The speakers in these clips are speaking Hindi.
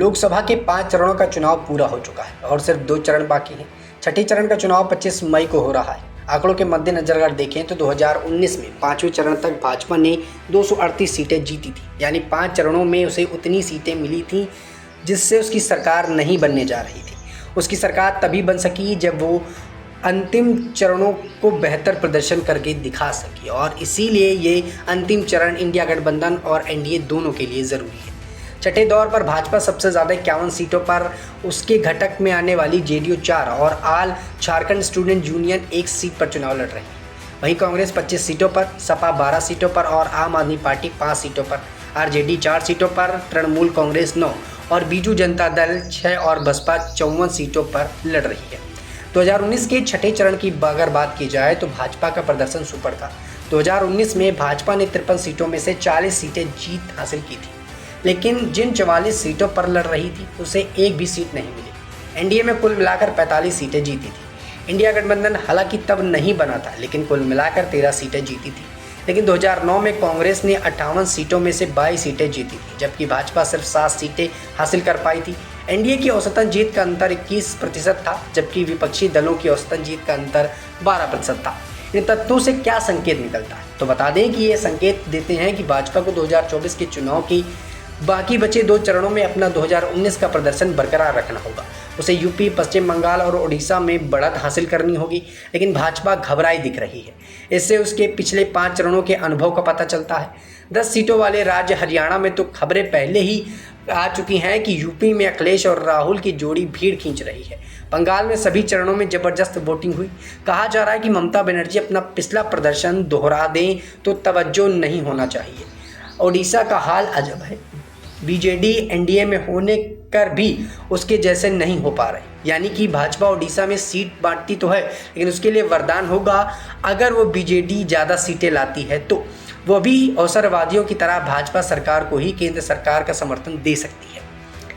लोकसभा के 5 चरणों का चुनाव पूरा हो चुका है और सिर्फ 2 चरण बाकी हैं। छठे चरण का चुनाव 25 मई को हो रहा है। आंकड़ों के मद्देनजर अगर देखें तो 2019 में 5वें चरण तक भाजपा ने 238 सीटें जीती थी, यानी 5 चरणों में उसे उतनी सीटें मिली थी जिससे उसकी सरकार नहीं बनने जा रही थी। उसकी सरकार तभी बन सकी जब वो अंतिम चरणों को बेहतर प्रदर्शन करके दिखा सकी, और इसीलिए ये अंतिम चरण इंडिया गठबंधन और एनडीए दोनों के लिए ज़रूरी है। छठे दौर पर भाजपा सबसे ज़्यादा 51 सीटों पर, उसके घटक में आने वाली जेडीयू 4 और आल झारखंड स्टूडेंट यूनियन 1 सीट पर चुनाव लड़ रही है। वहीं कांग्रेस 25 सीटों पर, सपा 12 सीटों पर और आम आदमी पार्टी 5 सीटों पर, आरजेडी 4 सीटों पर, तृणमूल कांग्रेस 9 और बीजू जनता दल 6 और बसपा 54 सीटों पर लड़ रही है। 2019 के छठे चरण की अगर बात की जाए तो भाजपा का प्रदर्शन सुपर था। 2019 में भाजपा ने 53 सीटों में से 40 सीटें जीत हासिल की थी, लेकिन जिन 44 सीटों पर लड़ रही थी उसे एक भी सीट नहीं मिली। एनडीए में कुल मिलाकर 45 सीटें जीती थी। इंडिया गठबंधन हालांकि तब नहीं बना था, लेकिन कुल मिलाकर 13 सीटें जीती थी। लेकिन 2009 में कांग्रेस ने 58 सीटों में से 22 सीटें जीती थी, जबकि भाजपा सिर्फ 7 सीटें हासिल कर पाई थी। एनडीए की औसतन जीत का अंतर 21% था, जबकि विपक्षी दलों की औसतन जीत का अंतर 12% था। इन तथ्यों से क्या संकेत निकलता है, तो बता दें कि ये संकेत देते हैं कि भाजपा को 2024 के चुनाव की बाकी बचे 2 चरणों में अपना 2019 का प्रदर्शन बरकरार रखना होगा। उसे यूपी, पश्चिम बंगाल और ओडिशा में बढ़त हासिल करनी होगी, लेकिन भाजपा घबराई दिख रही है। इससे उसके पिछले 5 चरणों के अनुभव का पता चलता है। 10 सीटों वाले राज्य हरियाणा में तो खबरें पहले ही आ चुकी हैं कि यूपी में अखिलेश और राहुल की जोड़ी भीड़ खींच रही है। बंगाल में सभी चरणों में जबरदस्त वोटिंग हुई। कहा जा रहा है कि ममता बनर्जी अपना पिछला प्रदर्शन दोहरा दें तो तवज्जो नहीं होना चाहिए। ओडिशा का हाल अजब है। बीजेडी एनडीए में होने कर भी उसके जैसे नहीं हो पा रहे, यानी कि भाजपा ओडिशा में सीट बांटती तो है, लेकिन उसके लिए वरदान होगा अगर वो बीजेडी ज़्यादा सीटें लाती है तो वो भी अवसरवादियों की तरह भाजपा सरकार को ही केंद्र सरकार का समर्थन दे सकती है।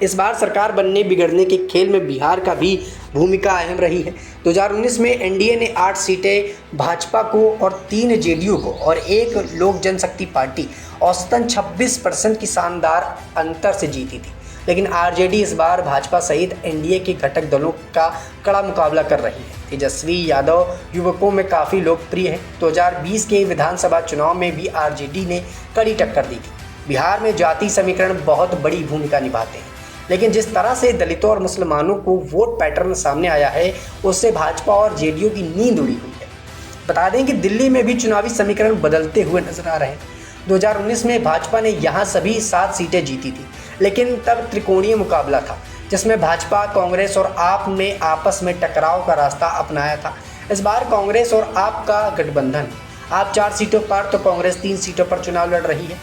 इस बार सरकार बनने बिगड़ने के खेल में बिहार का भी भूमिका अहम रही है। 2019 में एनडीए ने 8 सीटें भाजपा को और 3 जेडीयू को और 1 लोक जनशक्ति पार्टी औसतन 26% की शानदार अंतर से जीती थी। लेकिन आरजेडी इस बार भाजपा सहित एनडीए के घटक दलों का कड़ा मुकाबला कर रही है। तेजस्वी यादव युवकों में काफ़ी लोकप्रिय है। 2020 के विधानसभा चुनाव में भी आरजेडी ने कड़ी टक्कर दी थी। बिहार में जाति समीकरण बहुत बड़ी भूमिका निभाते हैं, लेकिन जिस तरह से दलितों और मुसलमानों को वोट पैटर्न सामने आया है, उससे भाजपा और जेडीयू की नींद उड़ी हुई है। बता दें कि दिल्ली में भी चुनावी समीकरण बदलते हुए नजर आ रहे हैं। 2019 में भाजपा ने यहां सभी 7 सीटें जीती थी, लेकिन तब त्रिकोणीय मुकाबला था, जिसमें भाजपा, कांग्रेस और आप ने आपस में टकराव का रास्ता अपनाया था। इस बार कांग्रेस और आप का गठबंधन, आप 4 सीटों पर तो कांग्रेस 3 सीटों पर चुनाव लड़ रही है।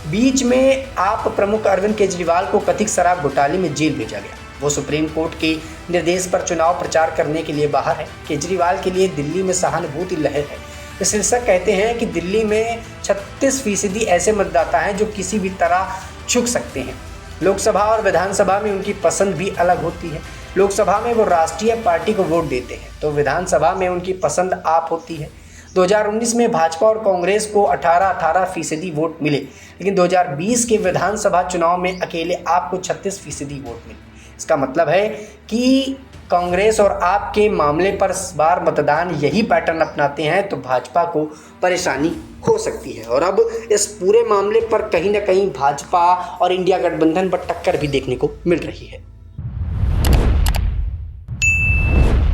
बीच में आप प्रमुख अरविंद केजरीवाल को कथित शराब घोटाले में जेल भेजा गया। वो सुप्रीम कोर्ट के निर्देश पर चुनाव प्रचार करने के लिए बाहर है। केजरीवाल के लिए दिल्ली में सहानुभूति लहर है। विश्लेषक कहते हैं कि दिल्ली में 36% ऐसे मतदाता हैं जो किसी भी तरह झुक सकते हैं। लोकसभा और विधानसभा में उनकी पसंद भी अलग होती है। लोकसभा में वो राष्ट्रीय पार्टी को वोट देते हैं, तो विधानसभा में उनकी पसंद आप होती है। 2019 में भाजपा और कांग्रेस को 18% वोट मिले, लेकिन 2020 के विधानसभा चुनाव में अकेले आपको 36% वोट मिले। इसका मतलब है कि कांग्रेस और आप के मामले पर इस बार मतदान यही पैटर्न अपनाते हैं तो भाजपा को परेशानी हो सकती है। और अब इस पूरे मामले पर कहीं ना कहीं भाजपा और इंडिया गठबंधन पर टक्कर भी देखने को मिल रही है।